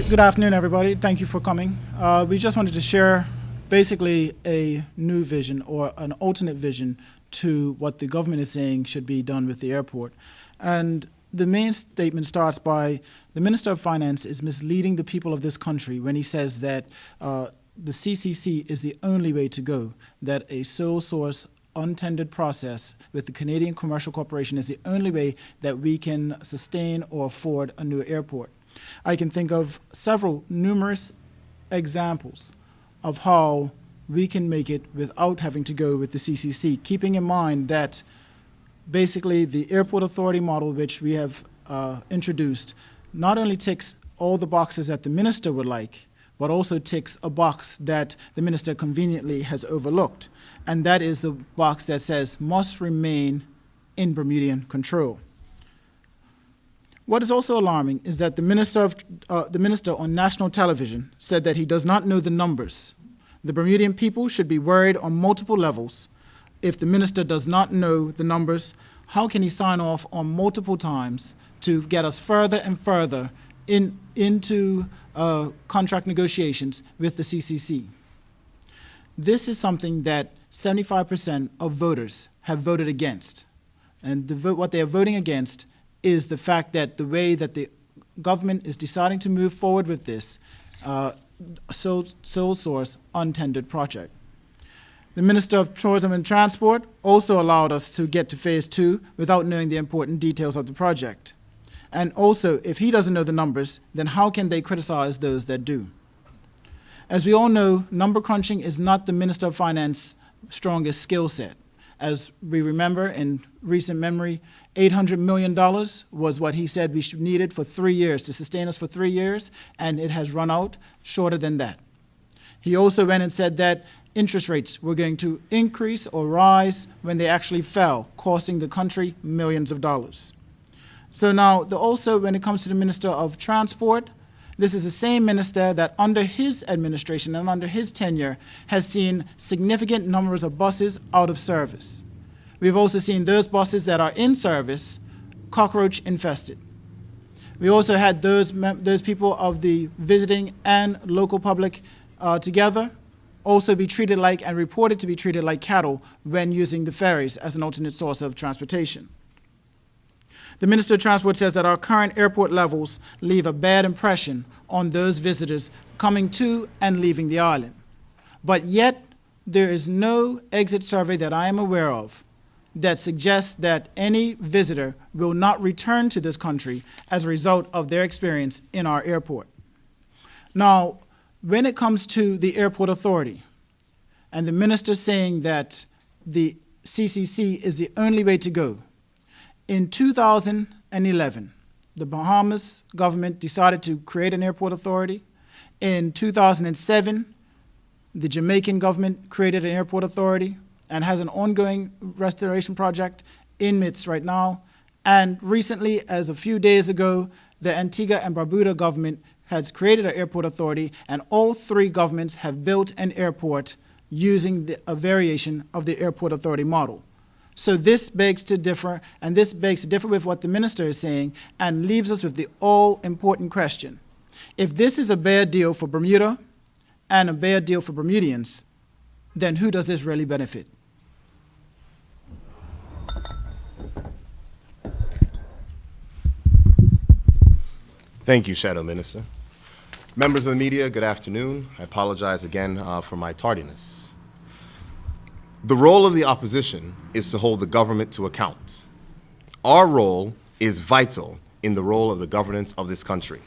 Good afternoon, everybody. Thank you for coming. We just wanted to share basically a new vision or an alternate vision to what the government is saying should be done with the airport. And the main statement starts by the Minister of Finance is misleading the people of this country when he says that the CCC is the only way to go, that a sole source untendered process with the Canadian Commercial Corporation is the only way that we can sustain or afford a new airport. I can think of numerous examples of how we can make it without having to go with the CCC, keeping in mind that basically the airport authority model which we have introduced not only ticks all the boxes that the minister would like, but also ticks a box that the minister conveniently has overlooked, and that is the box that says must remain in Bermudian control. What is also alarming is that the minister on national television said that he does not know the numbers. The Bermudian people should be worried on multiple levels. If the minister does not know the numbers, how can he sign off on multiple times to get us further and further into contract negotiations with the CCC? This is something that 75% of voters have voted against. And what they are voting against is the fact that the way that the government is deciding to move forward with this sole source untendered project. The Minister of Tourism and Transport also allowed us to get to phase 2 without knowing the important details of the project. And also, if he doesn't know the numbers, then how can they criticize those that do? As we all know, number crunching is not the Minister of Finance's strongest skill set. As we remember in recent memory, $800 million was what he said we needed for 3 years, to sustain us for 3 years, and it has run out shorter than that. He also went and said that interest rates were going to increase or rise when they actually fell, costing the country millions of dollars. So now, also when it comes to the Minister of Transport, this is the same minister that under his administration and under his tenure has seen significant numbers of buses out of service. We've also seen those buses that are in service cockroach infested. We also had those people of the visiting and local public together also be treated like and reported to be treated like cattle when using the ferries as an alternate source of transportation. The Minister of Transport says that our current airport levels leave a bad impression on those visitors coming to and leaving the island. But yet, there is no exit survey that I am aware of that suggests that any visitor will not return to this country as a result of their experience in our airport. Now, when it comes to the airport authority, and the minister saying that the CCC is the only way to go, in 2011, the Bahamas government decided to create an airport authority. In 2007, the Jamaican government created an airport authority and has an ongoing restoration project in midst right now. And recently, as a few days ago, the Antigua and Barbuda government has created an airport authority, and all three governments have built an airport using a variation of the airport authority model. So this begs to differ, and this begs to differ with what the minister is saying, and leaves us with the all-important question. If this is a bad deal for Bermuda and a bad deal for Bermudians, then who does this really benefit? Thank you, Shadow Minister. Members of the media, good afternoon. I apologize again for my tardiness. The role of the opposition is to hold the government to account. Our role is vital in the role of the governance of this country.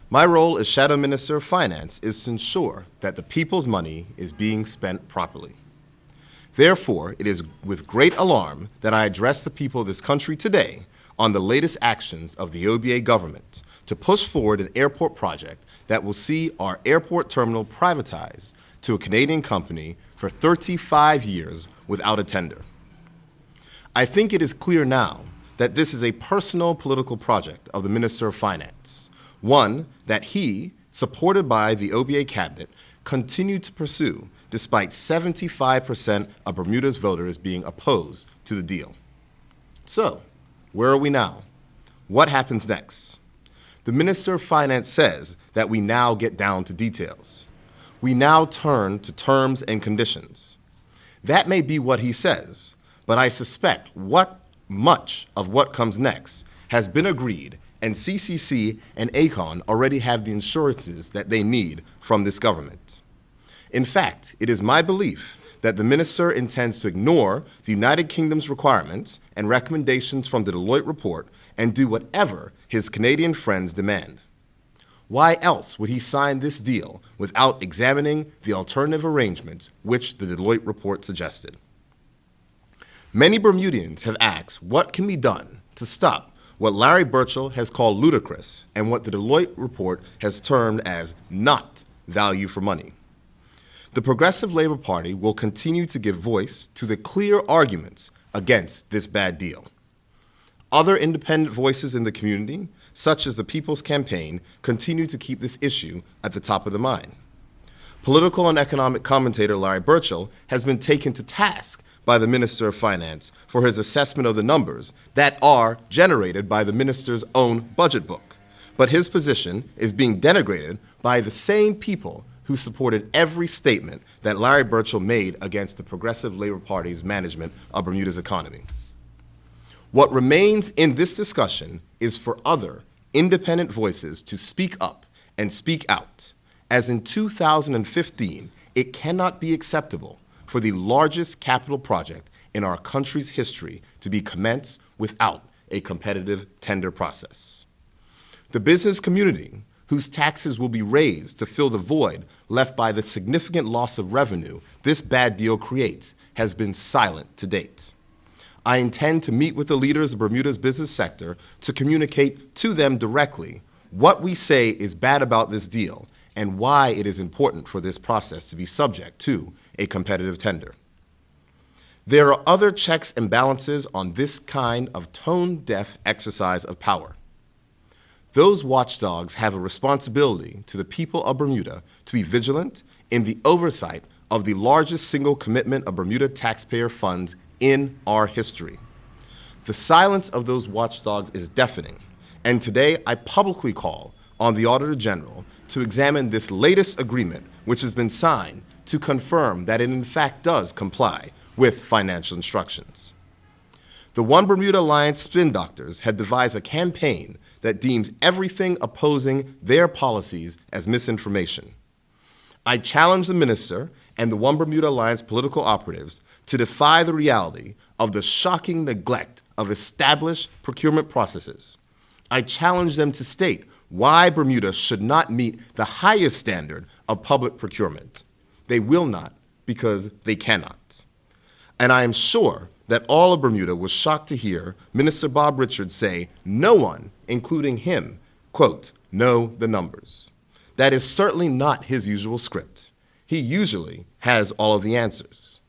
My role as Shadow Minister of Finance is to ensure that the people's money is being spent properly. Therefore, it is with great alarm that I address the people of this country today on the latest actions of the OBA government to push forward an airport project that will see our airport terminal privatized to a Canadian company for 35 years without a tender. I think it is clear now that this is a personal political project of the Minister of Finance, one that he, supported by the OBA cabinet, continued to pursue despite 75% of Bermuda's voters being opposed to the deal. So, where are we now? What happens next? the Minister of Finance says that we now get down to details. We now turn to terms and conditions. That may be what he says, but I suspect much of what comes next has been agreed, and CCC and ACON already have the assurances that they need from this government. In fact, it is my belief that the minister intends to ignore the United Kingdom's requirements and recommendations from the Deloitte report and do whatever his Canadian friends demand. Why else would he sign this deal without examining the alternative arrangements which the Deloitte report suggested? Many Bermudians have asked what can be done to stop what Larry Birchall has called ludicrous and what the Deloitte report has termed as not value for money. The Progressive Labor Party will continue to give voice to the clear arguments against this bad deal. Other independent voices in the community, such as the People's Campaign, continue to keep this issue at the top of the mind. Political and economic commentator Larry Birchall has been taken to task by the Minister of Finance for his assessment of the numbers that are generated by the minister's own budget book. But his position is being denigrated by the same people who supported every statement that Larry Birchall made against the Progressive Labor Party's management of Bermuda's economy. What remains in this discussion is for other independent voices to speak up and speak out, as in 2015, it cannot be acceptable for the largest capital project in our country's history to be commenced without a competitive tender process. The business community, whose taxes will be raised to fill the void left by the significant loss of revenue this bad deal creates, has been silent to date. I intend to meet with the leaders of Bermuda's business sector to communicate to them directly what we say is bad about this deal and why it is important for this process to be subject to a competitive tender. There are other checks and balances on this kind of tone-deaf exercise of power. Those watchdogs have a responsibility to the people of Bermuda to be vigilant in the oversight of the largest single commitment of Bermuda taxpayer funds in our history. The silence of those watchdogs is deafening, and today I publicly call on the Auditor General to examine this latest agreement, which has been signed, to confirm that it in fact does comply with financial instructions. The One Bermuda Alliance spin doctors had devised a campaign that deems everything opposing their policies as misinformation. I challenge the minister and the One Bermuda Alliance political operatives to defy the reality of the shocking neglect of established procurement processes. I challenge them to state why Bermuda should not meet the highest standard of public procurement. They will not because they cannot. And I am sure that all of Bermuda was shocked to hear Minister Bob Richards say no one, including him, quote, know the numbers. That is certainly not his usual script. He usually has all of the answers.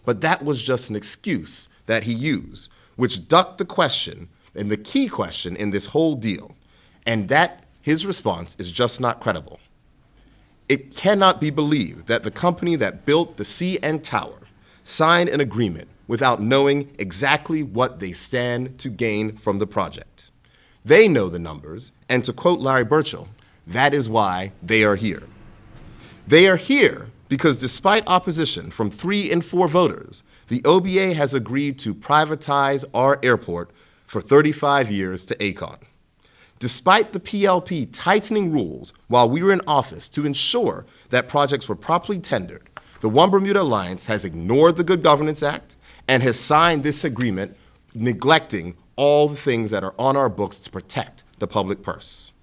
But that was just an excuse that he used, which ducked the question and the key question in this whole deal, and that his response is just not credible. It cannot be believed that the company that built the CN Tower signed an agreement without knowing exactly what they stand to gain from the project. They know the numbers, and to quote Larry Birchall, that is why they are here. They are here because despite opposition from 3 in 4 voters, the OBA has agreed to privatize our airport for 35 years to ACON. Despite the PLP tightening rules while we were in office to ensure that projects were properly tendered, the One Bermuda Alliance has ignored the Good Governance Act and has signed this agreement neglecting all the things that are on our books to protect the public purse.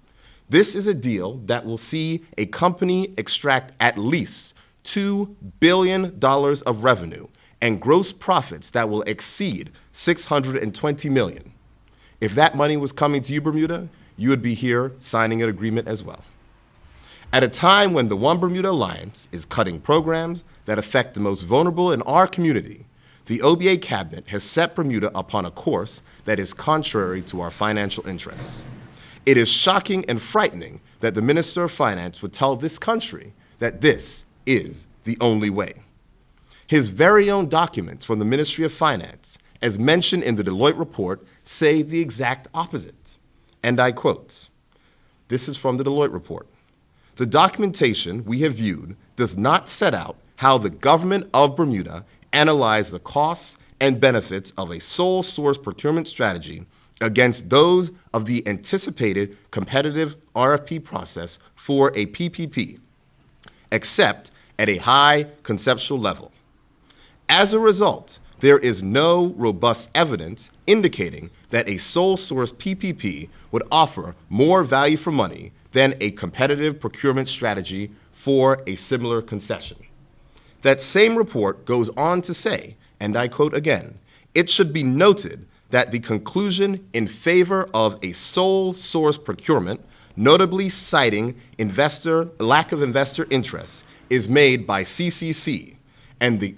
This is a deal that will see a company extract at least $2 billion of revenue and gross profits that will exceed $620 million. If that money was coming to you, Bermuda, you would be here signing an agreement as well. At a time when the One Bermuda Alliance is cutting programs that affect the most vulnerable in our community, the OBA cabinet has set Bermuda upon a course that is contrary to our financial interests. It is shocking and frightening that the Minister of Finance would tell this country that this is the only way. His very own documents from the Ministry of Finance, as mentioned in the Deloitte report, say the exact opposite. And I quote, This is from the Deloitte report. The documentation we have viewed does not set out how the government of Bermuda analyzed the costs and benefits of a sole source procurement strategy against those of the anticipated competitive RFP process for a PPP, except at a high conceptual level. As a result, there is no robust evidence indicating that a sole source PPP would offer more value for money than a competitive procurement strategy for a similar concession. That same report goes on to say, and I quote again, "It should be noted that the conclusion in favor of a sole source procurement, notably citing lack of investor interest, is made by CCC, and the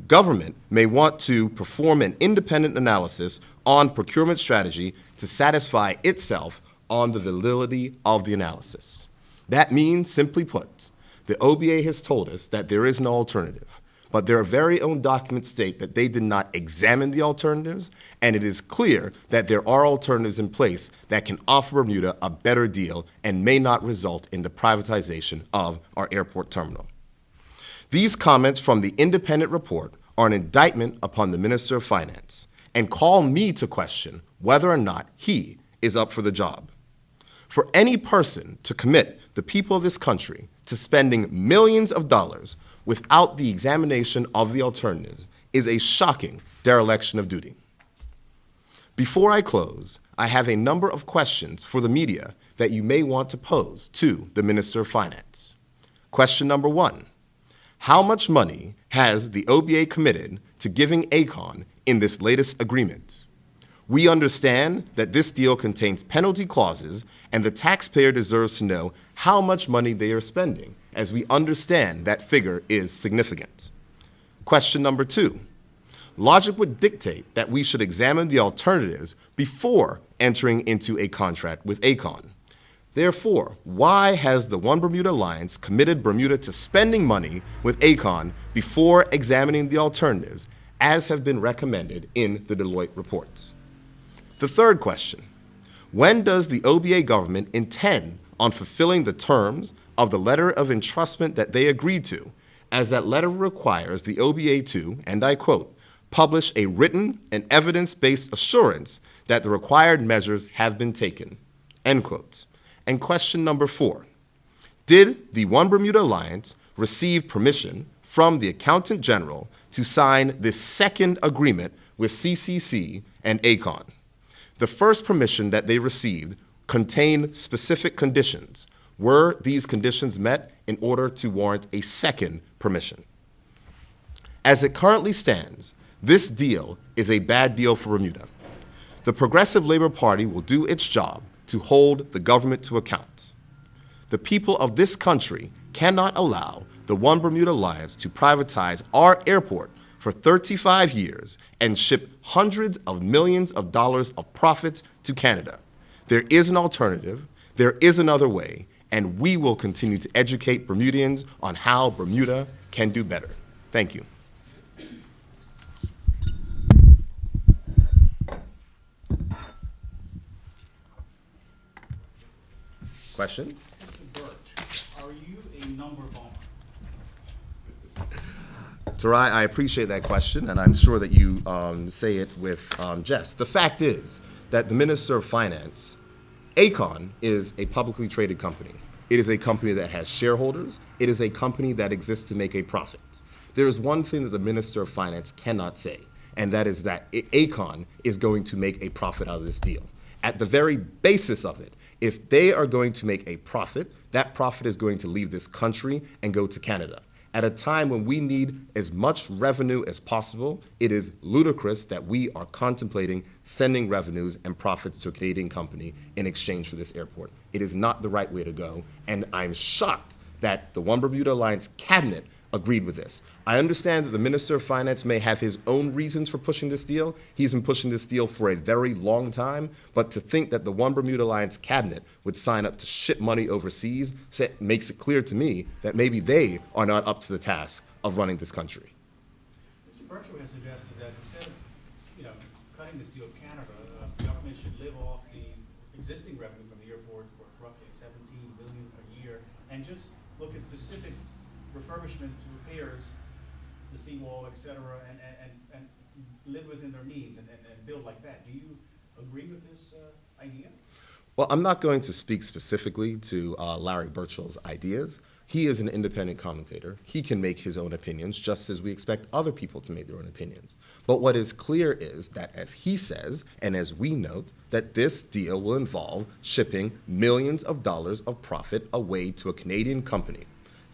government may want to perform an independent analysis on procurement strategy to satisfy itself on the validity of the analysis." That means, simply put, the OBA has told us that there is no alternative, but their very own documents state that they did not examine the alternatives, and it is clear that there are alternatives in place that can offer Bermuda a better deal and may not result in the privatization of our airport terminal. These comments from the independent report are an indictment upon the Minister of Finance and call me to question whether or not he is up for the job. For any person to commit the people of this country to spending millions of dollars without the examination of the alternatives is a shocking dereliction of duty. Before I close, I have a number of questions for the media that you may want to pose to the Minister of Finance. Question number one, how much money has the OBA committed to giving ACON in this latest agreement? We understand that this deal contains penalty clauses, and the taxpayer deserves to know how much money they are spending, as we understand that figure is significant. Question number two, logic would dictate that we should examine the alternatives before entering into a contract with ACON. Therefore, why has the One Bermuda Alliance committed Bermuda to spending money with ACON before examining the alternatives, as have been recommended in the Deloitte reports? The third question, when does the OBA government intend on fulfilling the terms of the letter of entrustment that they agreed to, as that letter requires the OBA to, and I quote, publish a written and evidence-based assurance that the required measures have been taken, end quote. And question number four, did the One Bermuda Alliance receive permission from the Accountant General to sign this second agreement with CCC and ACON? The first permission that they received contained specific conditions. Were these conditions met in order to warrant a second permission? As it currently stands, this deal is a bad deal for Bermuda. The Progressive Labor Party will do its job to hold the government to account. The people of this country cannot allow the One Bermuda Alliance to privatize our airport for 35 years and ship hundreds of millions of dollars of profits to Canada. There is an alternative, there is another way, and we will continue to educate Bermudians on how Bermuda can do better. Thank you. Questions? Mr. Birch, are you a number bomber? Tarai, I appreciate that question, and I'm sure that you say it with jest. The fact is that the Minister of Finance, ACON, is a publicly traded company. It is a company that has shareholders. It is a company that exists to make a profit. There is one thing that the Minister of Finance cannot say, and that is that ACON is going to make a profit out of this deal. At the very basis of it, if they are going to make a profit, that profit is going to leave this country and go to Canada. At a time when we need as much revenue as possible, it is ludicrous that we are contemplating sending revenues and profits to a Canadian company in exchange for this airport. It is not the right way to go, and I'm shocked that the One Bermuda Alliance cabinet agreed with this. I understand that the Minister of Finance may have his own reasons for pushing this deal. He's been pushing this deal for a very long time, but to think that the One Bermuda Alliance cabinet would sign up to ship money overseas makes it clear to me that maybe they are not up to the task of running this country. Mr. Bertram has suggested that instead of, cutting this deal with Canada, the government should live off the existing revenue from the airport for roughly 17 million a year, and just look at specific refurbishments, repairs, the seawall, et cetera, and live within their needs and build like that. Do you agree with this idea? Well, I'm not going to speak specifically to Larry Birchall's ideas. He is an independent commentator. He can make his own opinions, just as we expect other people to make their own opinions. But what is clear is that, as he says, and as we note, that this deal will involve shipping millions of dollars of profit away to a Canadian company.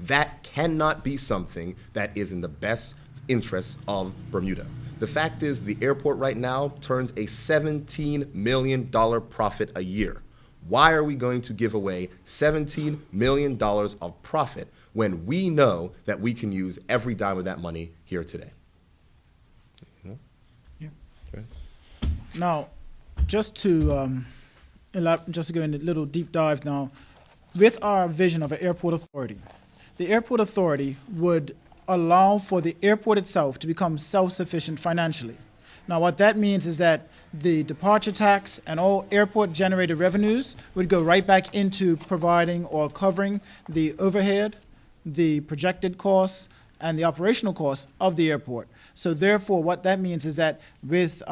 That cannot be something that is in the best interests of Bermuda. The fact is, the airport right now turns a $17 million profit a year. Why are we going to give away $17 million of profit when we know that we can use every dime of that money here today? Yeah. Okay. Now, just to go in a little deep dive now, with our vision of an airport authority, the airport authority would allow for the airport itself to become self-sufficient financially. Now, what that means is that the departure tax and all airport-generated revenues would go right back into providing or covering the overhead, the projected costs, and the operational costs of the airport. So therefore, what that means is that with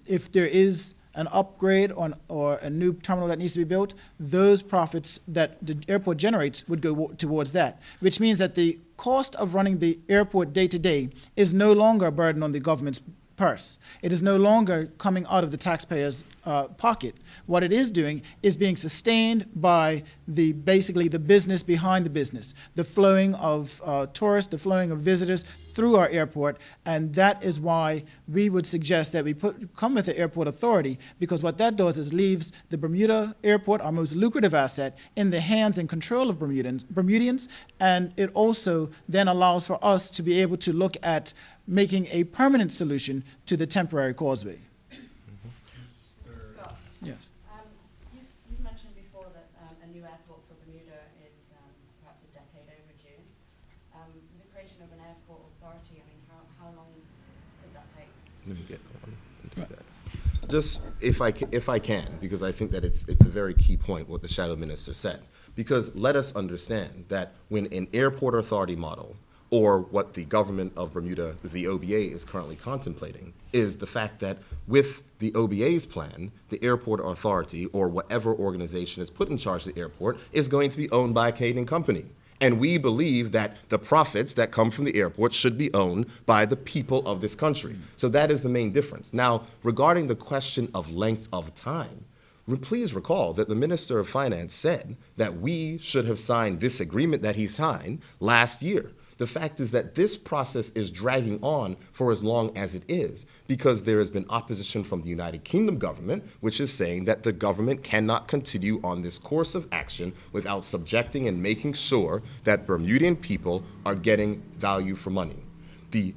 if there is an upgrade or a new terminal that needs to be built, those profits that the airport generates would go towards that, which means that the cost of running the airport day to day is no longer a burden on the government's purse. It is no longer coming out of the taxpayer's pocket. What it is doing is being sustained by basically the business behind the business, the flowing of tourists, the flowing of visitors through our airport, and that is why we would suggest that we come with the airport authority, because what that does is leaves the Bermuda airport, our most lucrative asset, in the hands and control of Bermudians, and it also then allows for us to be able to look at making a permanent solution to the temporary causeway. Scott, Yes. you've mentioned before that a new airport for Bermuda is perhaps a decade overdue. The creation of an airport authority, I mean, how long could that take? Let me get one and do that. Just if I can, because I think that it's a very key point what the Shadow Minister said. Because let us understand that when an airport authority model, or what the government of Bermuda, the OBA, is currently contemplating, is the fact that with the OBA's plan, the airport authority, or whatever organization is put in charge of the airport, is going to be owned by a Canadian company. And we believe that the profits that come from the airport should be owned by the people of this country. So that is the main difference. Now, regarding the question of length of time, please recall that the Minister of Finance said that we should have signed this agreement that he signed last year. The fact is that this process is dragging on for as long as it is because there has been opposition from the United Kingdom government, which is saying that the government cannot continue on this course of action without subjecting and making sure that Bermudian people are getting value for money. The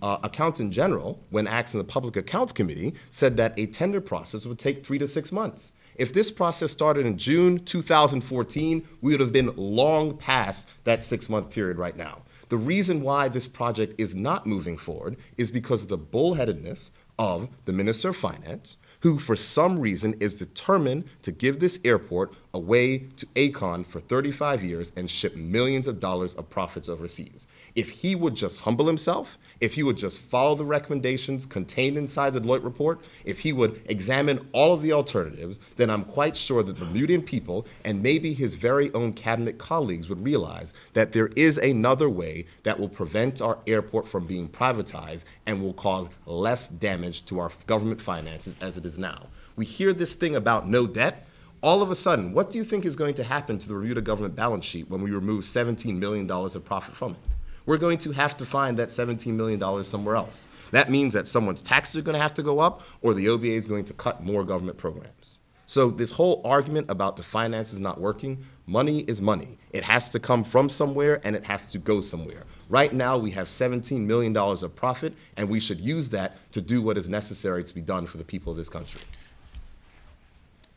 Accountant General, when asked in the Public Accounts Committee, said that a tender process would take 3 to 6 months. If this process started in June 2014, we would have been long past that 6-month period right now. The reason why this project is not moving forward is because of the bullheadedness of the Minister of Finance, who for some reason is determined to give this airport away to Aecon for 35 years and ship millions of dollars of profits overseas. If he would just humble himself, if he would just follow the recommendations contained inside the Deloitte report, if he would examine all of the alternatives, then I'm quite sure that the Bermudian people and maybe his very own cabinet colleagues would realize that there is another way that will prevent our airport from being privatized and will cause less damage to our government finances as it is now. We hear this thing about no debt. All of a sudden, what do you think is going to happen to the Bermuda government balance sheet when we remove $17 million of profit from it? We're going to have to find that $17 million somewhere else. That means that someone's taxes are going to have to go up, or the OBA is going to cut more government programs. So this whole argument about the finances not working, money is money. It has to come from somewhere, and it has to go somewhere. Right now, we have $17 million of profit, and we should use that to do what is necessary to be done for the people of this country.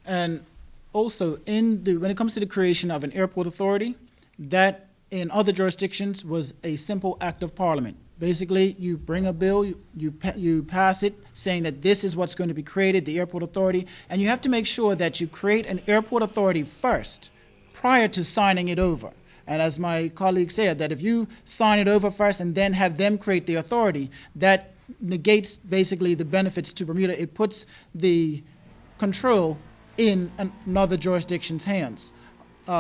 And also, when it comes to the creation of an airport authority, that in other jurisdictions was a simple act of parliament. Basically, you bring a bill, you pass it, saying that this is what's going to be created, the airport authority, and you have to make sure that you create an airport authority first, prior to signing it over. And as my colleague said, that if you sign it over first and then have them create the authority, that negates basically the benefits to Bermuda. It puts the control in another jurisdiction's hands.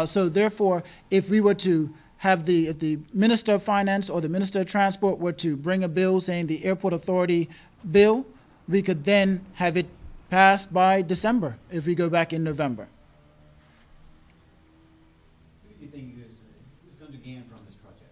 So therefore, if we were to have if the Minister of Finance or the Minister of Transport were to bring a bill saying the airport authority bill, we could then have it passed by December if we go back in November. Who do you think who's going to gain from this project?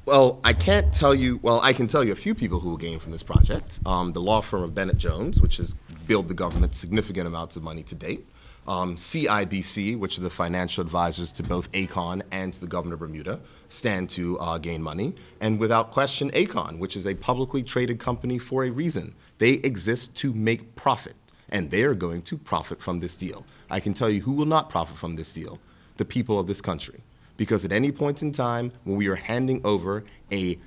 Well, I can't tell you, well, I can tell you a few people who will gain from this project. The law firm of Bennett Jones, which has billed the government significant amounts of money to date. CIBC, which are the financial advisors to both ACON and to the governor of Bermuda, stand to gain money. And without question, ACON, which is a publicly traded company for a reason. They exist to make profit, and they are going to profit from this deal. I can tell you who will not profit from this deal: the people of this country. Because at any point in time when we are handing over a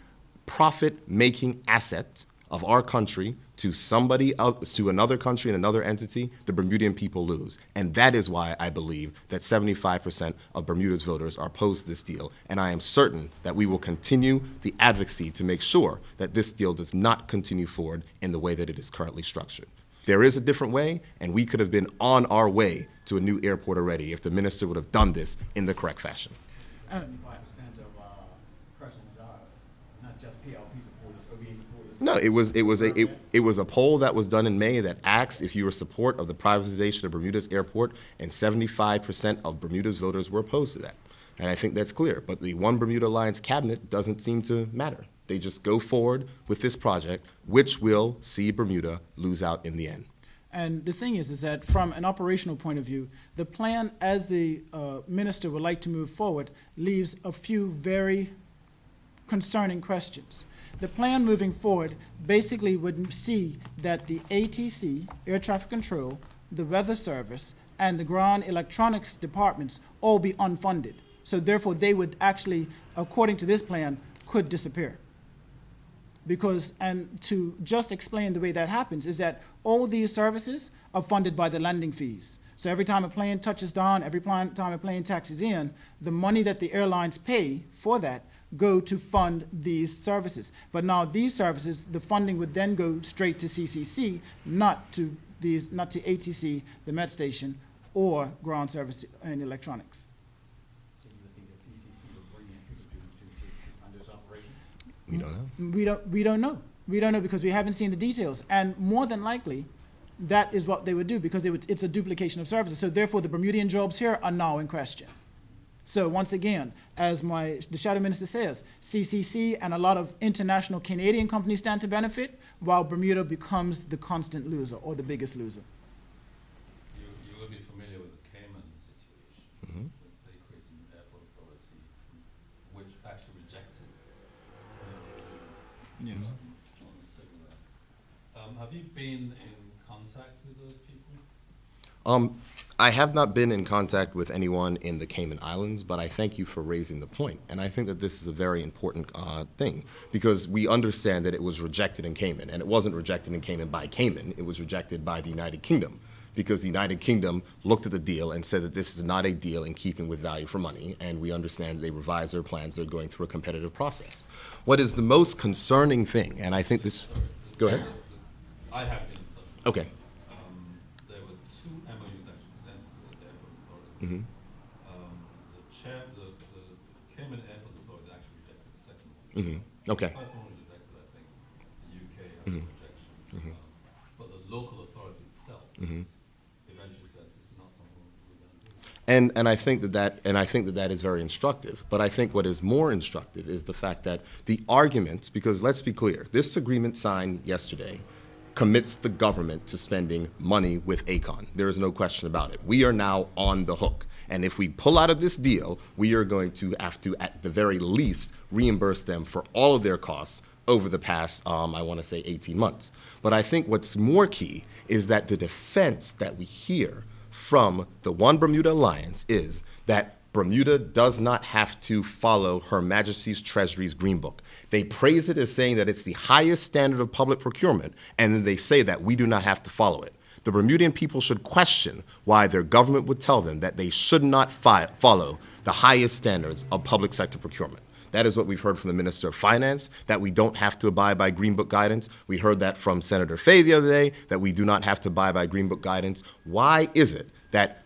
profit-making asset of our country to somebody else, to another country and another entity, the Bermudian people lose. And that is why I believe that 75% of Bermuda's voters are opposed to this deal. And I am certain that we will continue the advocacy to make sure that this deal does not continue forward in the way that it is currently structured. There is a different way, and we could have been on our way to a new airport already if the minister would have done this in the correct fashion. 75% of persons are not just PLP supporters, OBA supporters. No, it was a poll that was done in May that asked if you were support of the privatization of Bermuda's airport, and 75% of Bermuda's voters were opposed to that. And I think that's clear. But the One Bermuda Alliance cabinet doesn't seem to matter. They just go forward with this project, which will see Bermuda lose out in the end. And the thing is that from an operational point of view, the plan, as the minister would like to move forward, leaves a few very concerning questions. The plan moving forward basically would see that the ATC, Air Traffic Control, the Weather Service, and the ground electronics departments all be unfunded. So therefore, they would actually, according to this plan, could disappear. Because, and to just explain the way that happens, is that all these services are funded by the landing fees. So every time a plane touches down, every time a plane taxis in, the money that the airlines pay for that go to fund these services. But now these services, the funding would then go straight to CCC, not to ATC, the Met Station, or ground service and electronics. So you would think the CCC would bring in people to fund this operation? We don't know. We don't know. We don't know because we haven't seen the details. And more than likely, that is what they would do because it's a duplication of services. So therefore, the Bermudian jobs here are now in question. So once again, as the Shadow Minister says, CCC and a lot of international Canadian companies stand to benefit, while Bermuda becomes the constant loser or the biggest loser. You will be familiar with the Cayman situation. They created an airport authority which actually rejected Yes. on the signal. Have you been in contact with those people? I have not been in contact with anyone in the Cayman Islands, but I thank you for raising the point. And I think that this is a very important thing because we understand that it was rejected in Cayman, and it wasn't rejected in Cayman by Cayman, it was rejected by the United Kingdom because the United Kingdom looked at the deal and said that this is not a deal in keeping with value for money, and we understand they revised their plans, they're going through a competitive process. What is the most concerning thing, and I think this, go ahead. I have been in touch with Okay. There were two MOUs actually presented to the airport authority. The Cayman Airport Authority actually rejected the second one. Okay. The first one was rejected, I think. The UK had some rejections. But the local authority itself eventually said this is not something we're going to do. And I think that is very instructive. But I think what is more instructive is the fact that the arguments, because let's be clear, this agreement signed yesterday commits the government to spending money with ACON. There is no question about it. We are now on the hook. And if we pull out of this deal, we are going to have to, at the very least, reimburse them for all of their costs over the past, I want to say, 18 months. But I think what's more key is that the defense that we hear from the One Bermuda Alliance is that Bermuda does not have to follow Her Majesty's Treasury's Green Book. They praise it as saying that it's the highest standard of public procurement, and then they say that we do not have to follow it. The Bermudian people should question why their government would tell them that they should not follow the highest standards of public sector procurement. That is what we've heard from the Minister of Finance, that we don't have to abide by Green Book guidance. We heard that from Senator Fay the other day, that we do not have to abide by Green Book guidance. Why is it that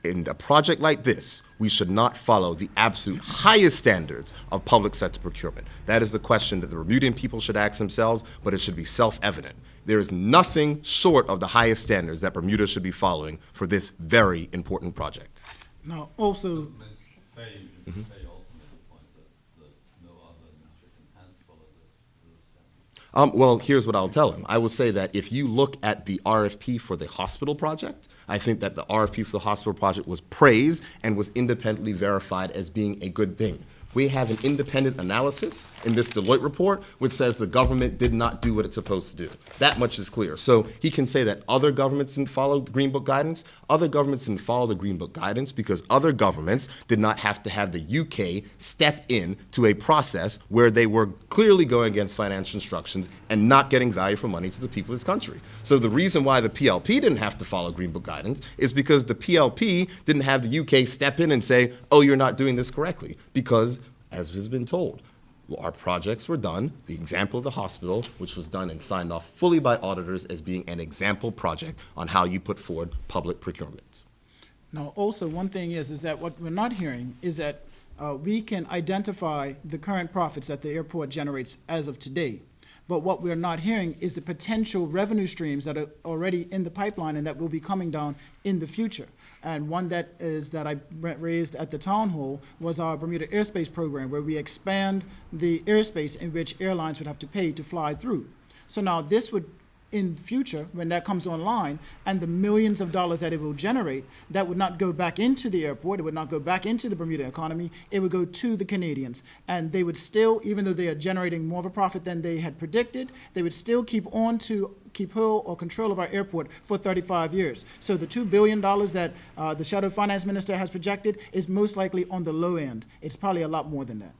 in a project like this, we should not follow the absolute highest standards of public sector procurement? That is the question that the Bermudian people should ask themselves, but it should be self-evident. There is nothing short of the highest standards that Bermuda should be following for this very important project. Now, also, Ms. Fay, Fay also made the point that no other administration has followed this standard. Well, here's what I'll tell him. I will say that if you look at the RFP for the hospital project, I think that the RFP for the hospital project was praised and was independently verified as being a good thing. We have an independent analysis in this Deloitte report which says the government did not do what it's supposed to do. That much is clear. So he can say that other governments didn't follow the Green Book guidance. Other governments didn't follow the Green Book guidance because other governments did not have to have the UK step in to a process where they were clearly going against financial instructions and not getting value for money to the people of this country. So the reason why the PLP didn't have to follow Green Book guidance is because the PLP didn't have the UK step in and say, oh, you're not doing this correctly, because as has been told, our projects were done, the example of the hospital, which was done and signed off fully by auditors as being an example project on how you put forward public procurement. now also one thing is that what we're not hearing is that we can identify the current profits that the airport generates as of today. But what we're not hearing is the potential revenue streams that are already in the pipeline and that will be coming down in the future. And one that I raised at the town hall was our Bermuda airspace program, where we expand the airspace in which airlines would have to pay to fly through. So now this would, in the future, when that comes online, and the millions of dollars that it will generate, that would not go back into the airport, it would not go back into the Bermuda economy, it would go to the Canadians. And they would still, even though they are generating more of a profit than they had predicted, they would still keep hold or control of our airport for 35 years. So the $2 billion that the Shadow Finance Minister has projected is most likely on the low end. It's probably a lot more than that.